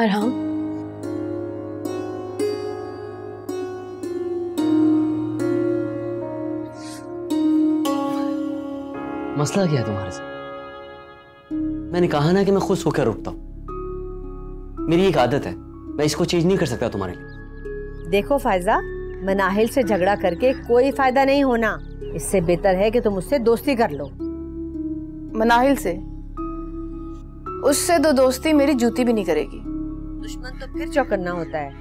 फरहान, मसला क्या है तुम्हारे साथ? मैंने कहा ना कि मैं खुश होकर रुकता हूं। मेरी एक आदत है, मैं इसको चेंज नहीं कर सकता तुम्हारे लिए। देखो फायजा, मनाहिल से झगड़ा करके कोई फायदा नहीं होना। इससे बेहतर है कि तुम उससे दोस्ती कर लो। मनाहिल से? उससे तो दोस्ती मेरी जूती भी नहीं करेगी। दुश्मन तो फिर चौकन्ना होता है,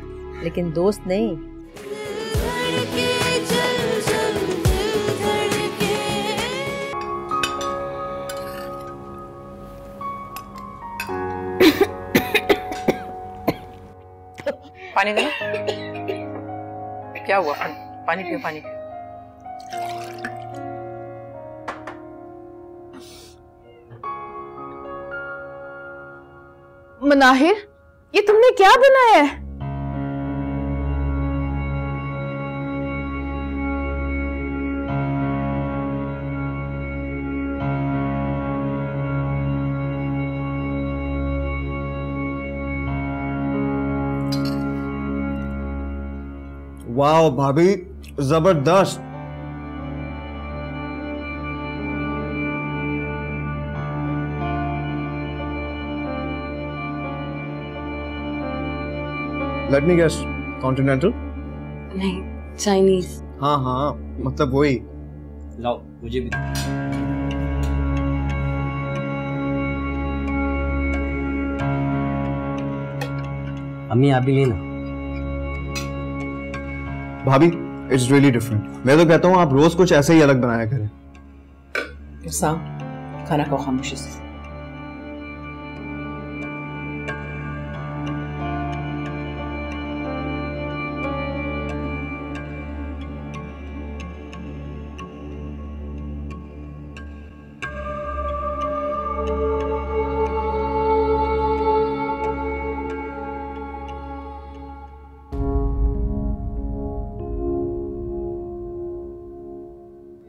लेकिन दोस्त नहीं। पानी देना। क्या हुआ? पानी पियो, पानी पियो। मनाहिर, ये तुमने क्या बनाया है? वाह भाभी, जबरदस्त। Let me guess, continental? नहीं, चाइनीज। हाँ हाँ, मतलब वही। लाओ मुझे भी। अम्मी आप भी लेना। भाभी, इट्स रियली डिफरेंट। मैं तो कहता हूँ आप रोज कुछ ऐसे ही अलग बनाया करें। खाना खाओ खामोशी से।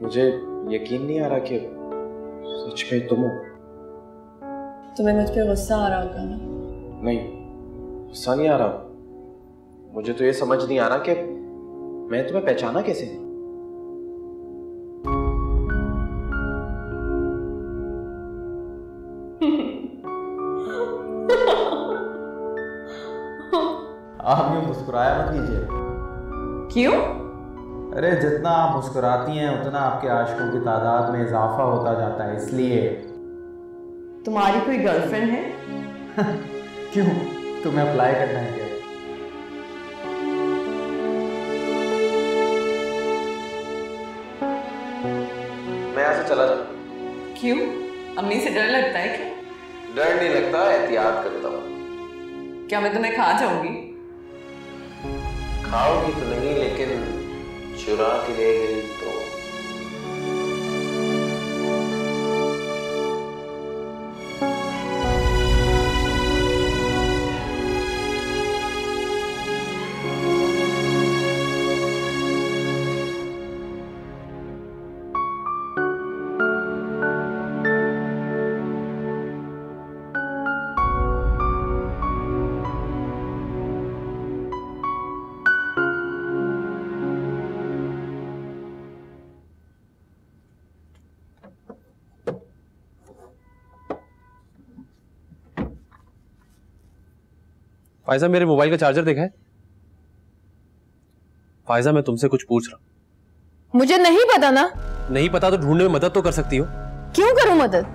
मुझे यकीन नहीं आ रहा कि सच में तुम हो। तुम्हें मुझ पे गुस्सा आ रहा होगा ना? नहीं, गुस्सा नहीं आ रहा। मुझे तो ये समझ नहीं आ रहा कि मैं तुम्हें पहचाना कैसे। आप यूं मुस्कुराया मत कीजिए। क्यों? अरे जितना आप मुस्कुराती हैं उतना आपके आशिकों की तादाद में इजाफा होता जाता है, इसलिए। तुम्हारी कोई गर्लफ्रेंड है? क्यों, तुम्हें अप्लाई करना है क्या? मैं यहाँ से चला जाऊँ। क्यों? अम्मी से डर लगता है क्या? डर नहीं लगता, एहतियात करता हूँ। क्या मैं तुम्हें खा जाऊंगी? खाओगी तो नहीं, लेकिन चुरा के ले गई तो। फायजा, मेरे मोबाइल का चार्जर देखा है? फायजा, मैं तुमसे कुछ पूछ रहा हूं। मुझे नहीं पता ना। नहीं पता तो ढूंढने में मदद तो कर सकती हो। क्यों करूं मदद?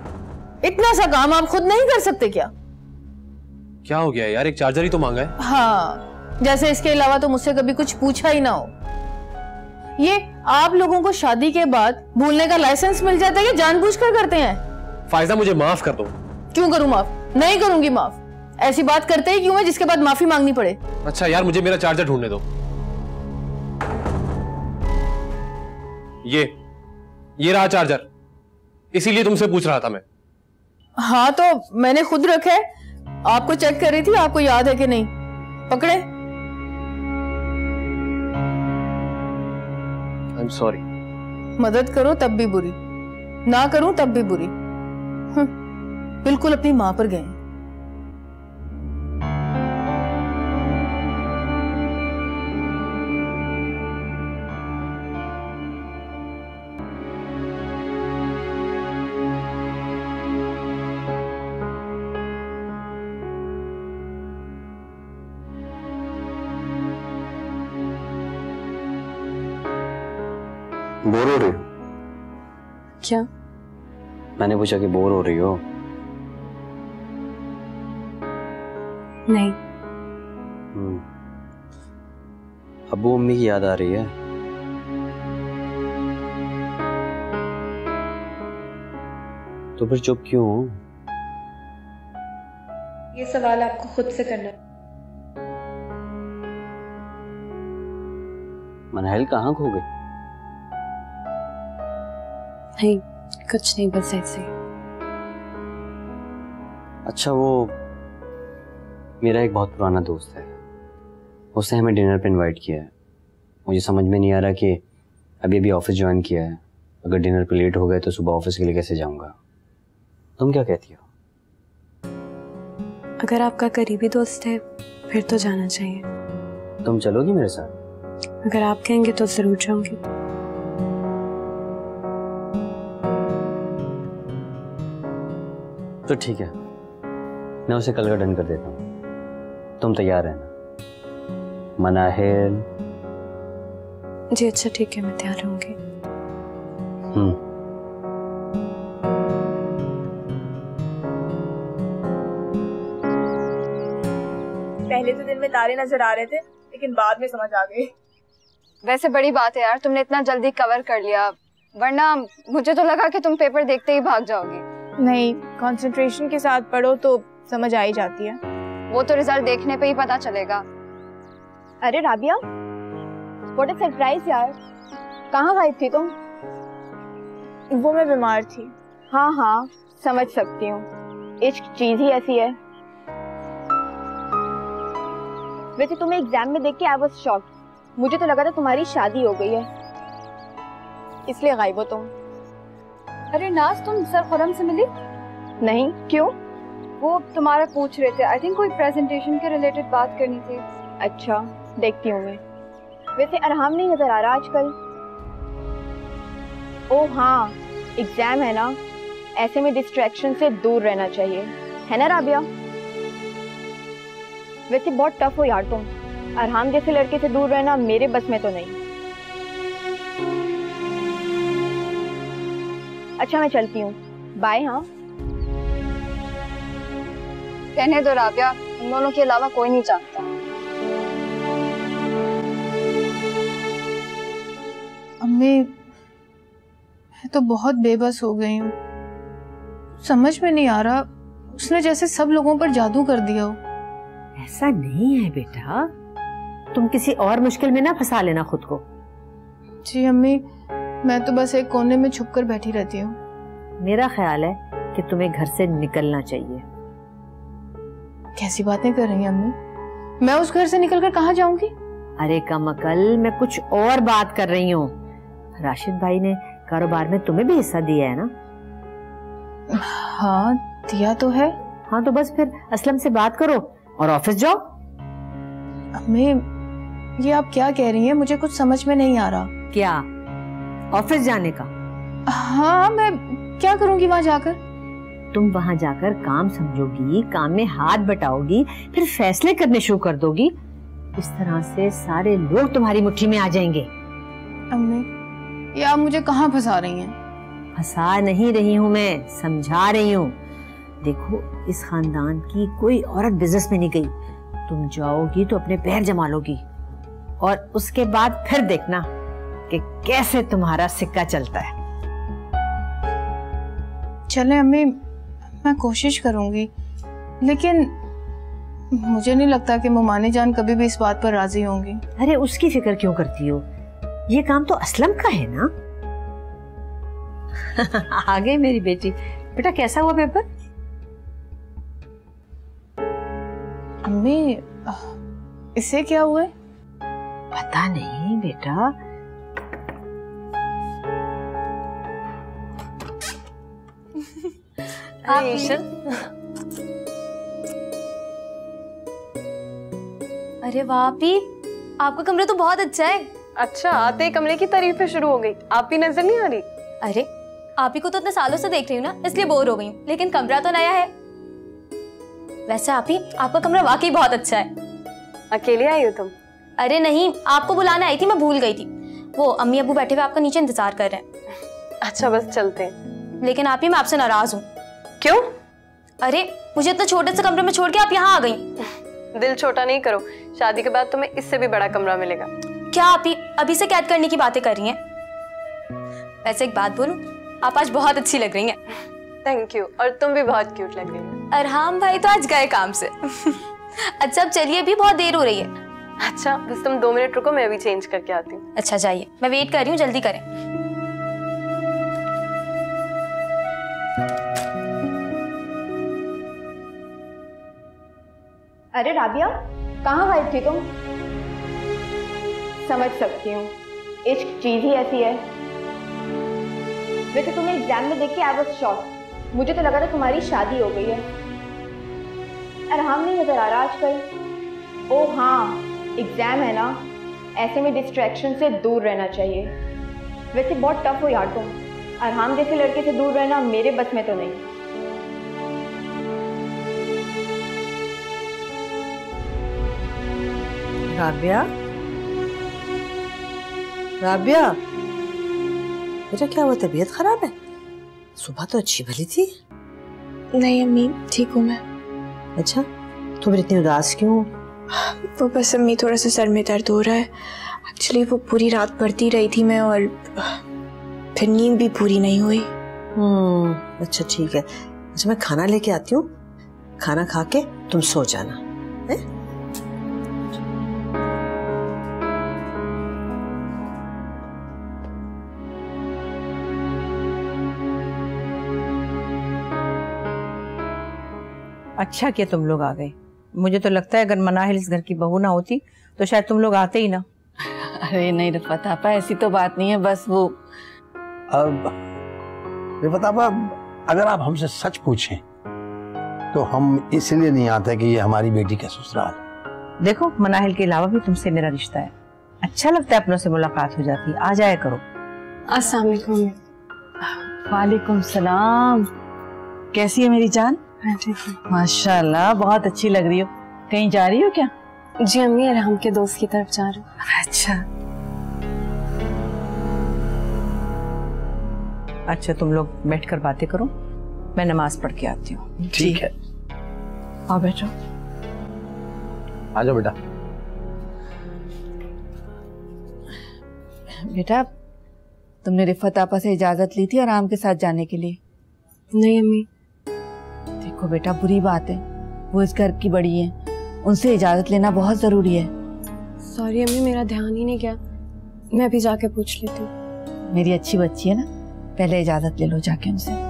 इतना सा काम आप खुद नहीं कर सकते क्या? क्या हो गया यार, एक चार्जर ही तो मांगा है। हाँ, जैसे इसके अलावा तो मुझसे कभी कुछ पूछा ही ना हो। ये आप लोगों को शादी के बाद भूलने का लाइसेंस मिल जाता है या जानबूझकर करते हैं? फायजा, मुझे माफ कर दो। क्यों करूं माफ? नहीं करूंगी माफ। ऐसी बात करते ही क्यों है जिसके बाद माफी मांगनी पड़े? अच्छा यार, मुझे मेरा चार्जर ढूंढने दो। ये रहा चार्जर, इसीलिए तुमसे पूछ रहा था मैं। हाँ तो मैंने खुद रखा है, आपको चेक कर रही थी, आपको याद है कि नहीं? पकड़े। I am sorry. मदद करो तब भी बुरी, ना करूं तब भी बुरी। बिल्कुल अपनी मां पर गए। बोर हो रही हो? क्या? मैंने पूछा कि बोर हो रही हो? नहीं। अब्बू अम्मी की याद आ रही है? तो फिर चुप क्यों हो? ये सवाल आपको खुद से करना है। मनहल कहाँ खो गई? नहीं, कुछ नहीं, बस ऐसे ही। अच्छा, वो मेरा एक बहुत पुराना दोस्त है, उसने हमें डिनर पे इनवाइट किया है। मुझे समझ में नहीं आ रहा कि अभी अभी ऑफिस ज्वाइन किया है, अगर डिनर पे लेट हो गए तो सुबह ऑफिस के लिए कैसे जाऊंगा? तुम क्या कहती हो? अगर आपका करीबी दोस्त है फिर तो जाना चाहिए। तुम चलोगी मेरे साथ? अगर आप कहेंगे तो जरूर जाऊंगी। तो ठीक है, मैं उसे कल का डन कर देता हूँ। तुम तैयार रहना। मनाहिल? जी अच्छा ठीक है, मैं तैयार रहूंगी। पहले तो दिन में तारे नजर आ रहे थे, लेकिन बाद में समझ आ गए। वैसे बड़ी बात है यार, तुमने इतना जल्दी कवर कर लिया, वरना मुझे तो लगा कि तुम पेपर देखते ही भाग जाओगी। नहीं, कंसंट्रेशन के साथ पढ़ो तो समझ आ ही जाती है। वो तो रिजल्ट देखने पे ही पता चलेगा। अरे राबिया, व्हाट अ सरप्राइज यार, कहाँ गायब थी तुम? वो मैं बीमार थी। हाँ हाँ समझ सकती हूँ, इश्क चीज ही ऐसी है। वैसे तुम्हें एग्जाम में देख के आई वाज शॉक्ड, मुझे तो लगा था तुम्हारी शादी हो गई है, इसलिए गायब हो तुम। अरे नाज, तुम सर खुरम से मिली? नहीं, क्यों? वो तुम्हारा पूछ रहे थे, आई थिंक कोई प्रेजेंटेशन के रिलेटेड बात करनी थी। अच्छा, देखती हूँ मैं। वैसे अरहाम नहीं नजर आ रहा आजकल। ओह हाँ, एग्जाम है ना, ऐसे में डिस्ट्रैक्शन से दूर रहना चाहिए, है ना राबिया? वैसे बहुत टफ हो यार तुम, अरहाम जैसे लड़के से दूर रहना मेरे बस में तो नहीं। अच्छा मैं चलती हूँ, बाय। हाँ कहने दो राबिया, हम दोनों के अलावा कोई नहीं जानता। अम्मी, मैं तो बहुत बेबस हो गई हूँ, समझ में नहीं आ रहा, उसने जैसे सब लोगों पर जादू कर दिया हो। ऐसा नहीं है बेटा, तुम किसी और मुश्किल में ना फंसा लेना खुद को। जी अम्मी, मैं तो बस एक कोने में छुपकर बैठी रहती हूँ। मेरा ख्याल है कि तुम्हें घर से निकलना चाहिए। कैसी बातें कर रही हैं अम्मी? मैं उस घर से निकलकर कहाँ जाऊंगी? अरे कम अकल, मैं कुछ और बात कर रही हूँ। राशिद भाई ने कारोबार में तुम्हें भी हिस्सा दिया है ना? हाँ दिया तो है। हाँ तो बस फिर असलम से बात करो और ऑफिस जाओ। अम्मी, ये आप क्या कह रही हैं? मुझे कुछ समझ में नहीं आ रहा। क्या? ऑफिस जाने का? हाँ, मैं क्या करूंगी वहां जाकर? तुम वहां जाकर काम समझोगी, काम में हाथ बटाओगी, फिर फैसले करने शुरू कर दोगी। इस तरह से सारे लोग तुम्हारी मुट्ठी में आ जाएंगे। अम्मी, ये आप मुझे कहाँ फंसा रही हैं? फंसा नहीं रही हूँ मैं, समझा रही हूँ। देखो, इस खानदान की कोई औरत बिजनेस में नहीं गई। तुम जाओगी तो अपने पैर जमा लोगी और उसके बाद फिर देखना कि कैसे तुम्हारा सिक्का चलता है। चले अम्मी, मैं कोशिश करूंगी, लेकिन मुझे नहीं लगता कि मुमानी जान कभी भी इस बात पर राजी होंगी। अरे उसकी फिक्र क्यों करती हो? ये काम तो असलम का है ना। आ गई मेरी बेटी। बेटा कैसा हुआ पेपर? अम्मी, इससे क्या हुआ? पता नहीं बेटा। अरे वाह आपी, आपका कमरा तो बहुत अच्छा है। अच्छा, आते ही कमरे की तारीफें शुरू हो गई। आप भी नजर नहीं आ रही? अरे आपी को तो इतने सालों से देख रही हूँ ना, इसलिए बोर हो गई हूँ, लेकिन कमरा तो नया है। वैसे आपी, आपका कमरा वाकई बहुत अच्छा है। अकेले आई हो तुम? अरे नहीं, आपको बुलाने आई थी, मैं भूल गई थी। वो अम्मी अबू बैठे हुए आपका नीचे इंतजार कर रहे हैं। अच्छा बस चलते हैं। लेकिन आप ही, मैं आपसे नाराज हूँ। क्यों? अरे मुझे इतना छोटे से कमरे में छोड़ के आप यहाँ आ गई। दिल छोटा नहीं करो, शादी के बाद तुम्हें इससे भी बड़ा कमरा मिलेगा। क्या आप ही अभी से कैद करने की बातें कर रही हैं? वैसे एक बात बोलूं, आप आज बहुत अच्छी लग रही हैं। थैंक यू, और तुम भी बहुत क्यूट लग रही हो। अरहाम भाई तो आज गए काम से। अच्छा अब चलिए, अभी बहुत देर हो रही है। अच्छा बस तुम 2 मिनट रुको, मैं अभी चेंज करके आती हूँ। अच्छा जाइए, मैं वेट कर रही हूँ, जल्दी करें। अरे राबिया, कहाँ गायब थी तुम? समझ सकती हूँ, इश्क चीज ही ऐसी है। वैसे तुम्हें एग्जाम में देख के आई वाज शॉक। मुझे तो लगा था तुम्हारी शादी हो गई है। अरहाम नहीं नजर आ रहा आजकल। ओह हाँ, एग्जाम है ना, ऐसे में डिस्ट्रैक्शन से दूर रहना चाहिए। वैसे बहुत टफ हो यार तुम। अरहाम जैसे लड़के से दूर रहना मेरे बस में तो नहीं। राबिया, राबिया, बेटा क्या हुआ, तबीयत खराब है? सुबह तो अच्छी भली थी। नहीं अम्मी, ठीक हूँ मैं। अच्छा, तुम इतनी उदास क्यों? वो बस अम्मी, थोड़ा सा सर में दर्द हो रहा है। एक्चुअली वो पूरी रात पढ़ती रही थी मैं, और फिर नींद भी पूरी नहीं हुई। अच्छा ठीक है। अच्छा मैं खाना लेके आती हूँ, खाना खा के तुम सो जाना है? अच्छा किया तुम लोग आ गए। मुझे तो लगता है अगर मनाहिल इस घर की बहू ना होती तो शायद तुम लोग आते ही ना। अरे नहीं रिफत आपा, ऐसी तो बात नहीं है, बस वो अब रिफत आपा, अगर आप हमसे सच पूछें तो हम इसलिए नहीं आते कि ये हमारी बेटी का ससुराल। देखो मनाहिल के अलावा भी तुमसे मेरा रिश्ता है, अच्छा लगता है अपनों से मुलाकात हो जाती है, आ जाया करो। अस्सलाम वालेकुम। वालेकुम सलाम। कैसी है मेरी जान? माशाल्लाह बहुत अच्छी लग रही हो। कहीं जा रही हो क्या? जी अम्मी, अरहम के दोस्त की तरफ जा रही हूँ। अच्छा अच्छा, तुम लोग बैठकर बातें करो, मैं नमाज पढ़ के आती हूँ। ठीक है, आओ बैठो। आ जाओ बेटा। बेटा तुमने रिफत आपा से इजाजत ली थी आराम के साथ जाने के लिए? नहीं अम्मी। देखो बेटा, बुरी बात है, वो इस घर की बड़ी है, उनसे इजाजत लेना बहुत जरूरी है। सॉरी अम्मी, मेरा ध्यान ही नहीं गया, मैं अभी जाके पूछ लेती हूँ। मेरी अच्छी बच्ची है ना, पहले इजाजत ले लो जाके उनसे।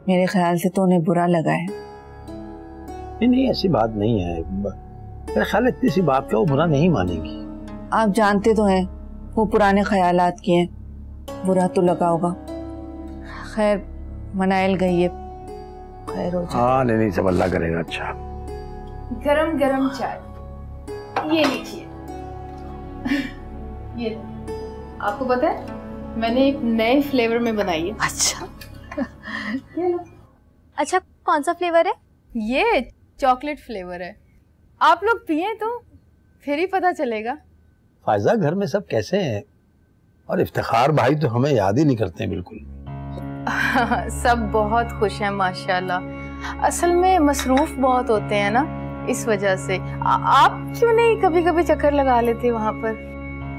मेरे ख्याल से तो उन्हें बुरा लगा है। नहीं, ऐसी बात नहीं है, मेरा ख्याल है इतनी सी बात का वो बुरा नहीं मानेगी। आप जानते तो हैं वो पुराने ख्यालात की हैं, बुरा तो लगा होगा। खैर मनाइल गई है, खैर हो जाए। हाँ नहीं सब अल्लाह करेगा। अच्छा गरम गरम चाय ये लीजिए। ये आपको पता है मैंने एक नए फ्लेवर में बनाई है। अच्छा अच्छा, कौन सा फ्लेवर है? ये चॉकलेट फ्लेवर है। आप लोग पिए तो फिर ही पता चलेगा। फायजा घर में सब कैसे हैं? और इफ्तिखार भाई तो हमें याद ही नहीं करते हैं बिल्कुल। सब बहुत खुश हैं माशाल्लाह। असल में मसरूफ बहुत होते हैं ना, इस वजह से। आप क्यों नहीं कभी कभी चक्कर लगा लेते वहां पर?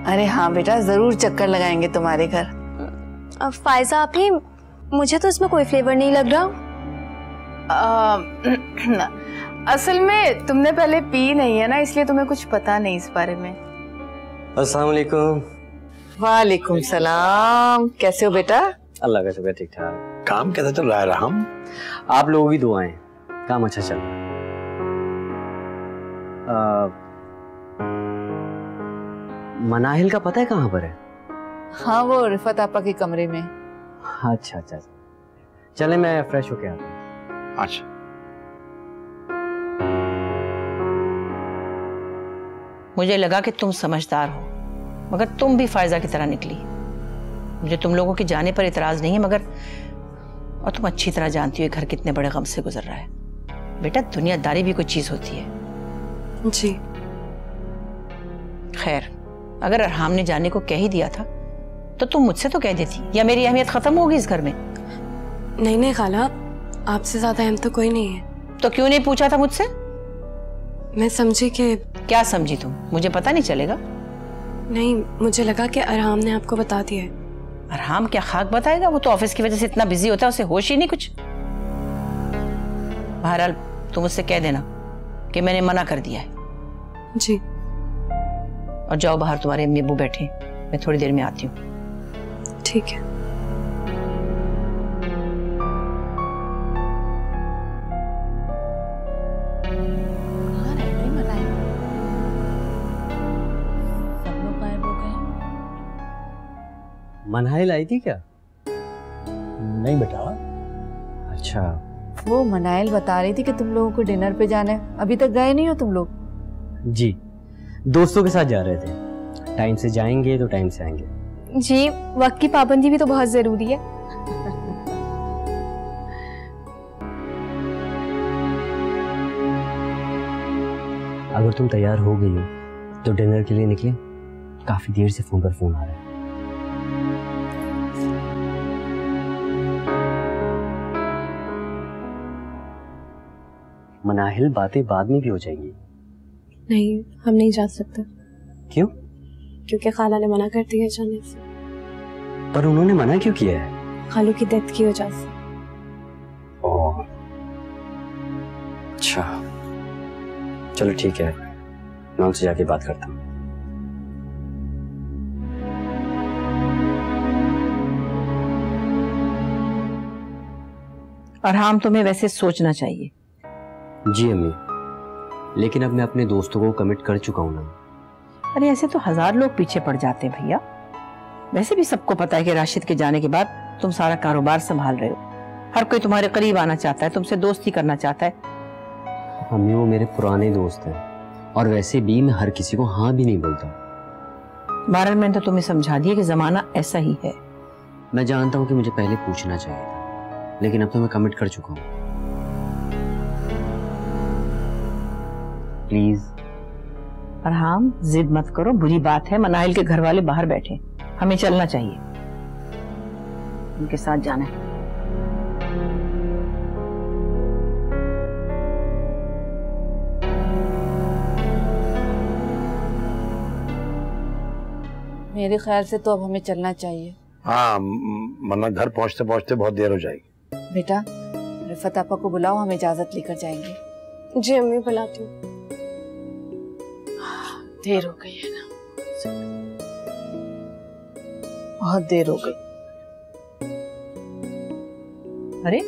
अरे हाँ बेटा, जरूर चक्कर लगाएंगे तुम्हारे घर। फायजा आपी, मुझे तो इसमें कोई फ्लेवर नहीं लग रहा। असल में तुमने पहले पी नहीं है ना, इसलिए तुम्हें कुछ पता नहीं इस बारे में। अस्सलाम वालेकुम। वालेकुम सलाम। कैसे हो बेटा? अल्लाह का शुक्र, ठीक ठाक। काम कैसा चल रहा है राम? आप लोगों की दुआएं, काम अच्छा चल रहा है। मनाहिल का पता है कहाँ पर है? हाँ, वो रिफत आपा के कमरे में। अच्छा अच्छा, चले मैं फ्रेश होके आता हूँ। अच्छा। मुझे लगा कि तुम समझदार हो, मगर तुम भी फायजा की तरह निकली। मुझे तुम लोगों के जाने पर इतराज नहीं है, मगर और तुम अच्छी तरह जानती हो घर कितने बड़े गम से गुजर रहा है। बेटा, दुनियादारी भी कोई चीज होती है। जी। खैर, अगर अरहाम ने जाने को कह ही दिया था तो तुम मुझसे तो कह देती, या मेरी अहमियत खत्म होगी इस घर में। नहीं नहीं खाला, आपसे ज्यादा अहम तो कोई नहीं है। तो क्यों नहीं पूछा था मुझसे? मैं समझी कि। क्या समझी तुम? मुझे पता नहीं चलेगा? नहीं, मुझे लगा कि अरहाम ने आपको बता दिया है। अरहाम क्या खाक बताएगा? वो तो ऑफिस की वजह से इतना बिजी होता है, उसे होश ही नहीं कुछ। बहरहाल तुम मुझसे कह देना कि मैंने मना कर दिया है। जी। और जाओ बाहर, तुम्हारे अम्मी अब्बू बैठे, मैं थोड़ी देर में आती हूँ। ठीक है। मनाहिल आई थी क्या? नहीं बेटा। अच्छा। वो मनाइल बता रही थी कि तुम लोगों को डिनर पे जाना है, अभी तक गए नहीं हो तुम लोग? जी, दोस्तों के साथ जा रहे थे। टाइम से जाएंगे तो टाइम से आएंगे। जी, वक्त की पाबंदी भी तो बहुत जरूरी है। अगर तुम तैयार हो गई हो तो डिनर के लिए निकले। काफी देर से फोन पर फोन आ रहा है। मनाहिल, बातें बाद में भी हो जाएंगी। नहीं, हम नहीं जा सकते। क्यों? क्योंकि खाला ने मना कर दिया जाने से। पर उन्होंने मना क्यों किया है? खालू की डेथ की वजह से। ओह, अच्छा, चलो ठीक है, मैं उनसे जाके बात करता हूँ। अरहाम, तुम्हें वैसे सोचना चाहिए। जी अम्मी, लेकिन अब मैं अपने दोस्तों को कमिट कर चुका हूँ ना। अरे ऐसे तो 1000 लोग पीछे पड़ जाते हैं भैया। वैसे भी सबको पता है कि राशिद के जाने के बाद तुम सारा कारोबार संभाल रहे हो। हर कोई तुम्हारे करीब आना चाहता है, तुमसे दोस्ती करना चाहता है। अम्मी, वो मेरे पुराने दोस्त हैं, और वैसे भी मैं हर किसी को हाँ भी नहीं बोलता। बहरहाल मैंने तो तुम्हें समझा दिया कि जमाना ऐसा ही है। मैं जानता हूँ कि मुझे पहले पूछना चाहिए था, लेकिन अब तो मैं कमिट कर चुका हूँ। प्लीज। अरहाम, जिद मत करो, बुरी बात है। मनाहिल के घर वाले बाहर बैठे, हमें चलना चाहिए, उनके साथ जाना है। मेरे ख्याल से तो अब हमें चलना चाहिए। हाँ, वरना घर पहुंचते पहुंचते बहुत देर हो जाएगी। बेटा, रिफत आपा को बुलाओ, हम इजाजत लेकर जाएंगे। जी अम्मी, बुलाती हूँ। देर हो गई है ना, बहुत देर हो गई। अरे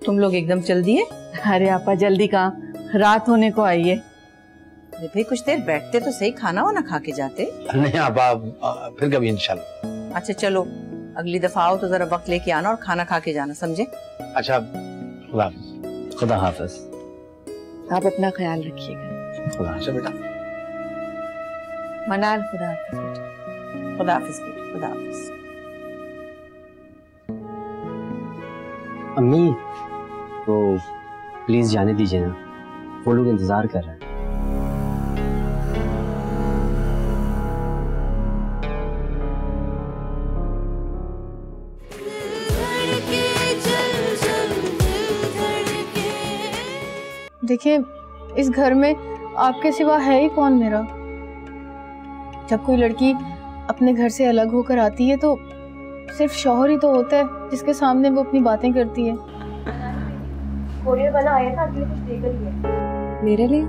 तुम लोग एकदम चल दिए? अरे आपा, जल्दी कहाँ, रात होने को आई है। अरे भाई, कुछ देर बैठते तो सही, खाना वाना खा के जाते। नहीं आपा, फिर कभी इंशाल्लाह। अच्छा चलो, अगली दफा आओ तो जरा वक्त लेके आना और खाना खा के जाना, समझे? अच्छा, खुदा हाफिज। आप अपना ख्याल रखिएगा। खुदा हाफिज बेटा। मनाल, खुदा हाफिज बेटा। खुदा हाफिज बेटा, खुदा हाफिज। अम्मी, तो प्लीज जाने दीजिए ना, वो लोग इंतजार कर रहे हैं। देखिए, इस घर में आपके सिवा है ही कौन मेरा? जब कोई लड़की अपने घर से अलग होकर आती है तो सिर्फ शौहर ही तो होता है जिसके सामने वो अपनी बातें करती है। कोरियर वाला आया था, अगले कुछ देकर ही है। मेरे लिए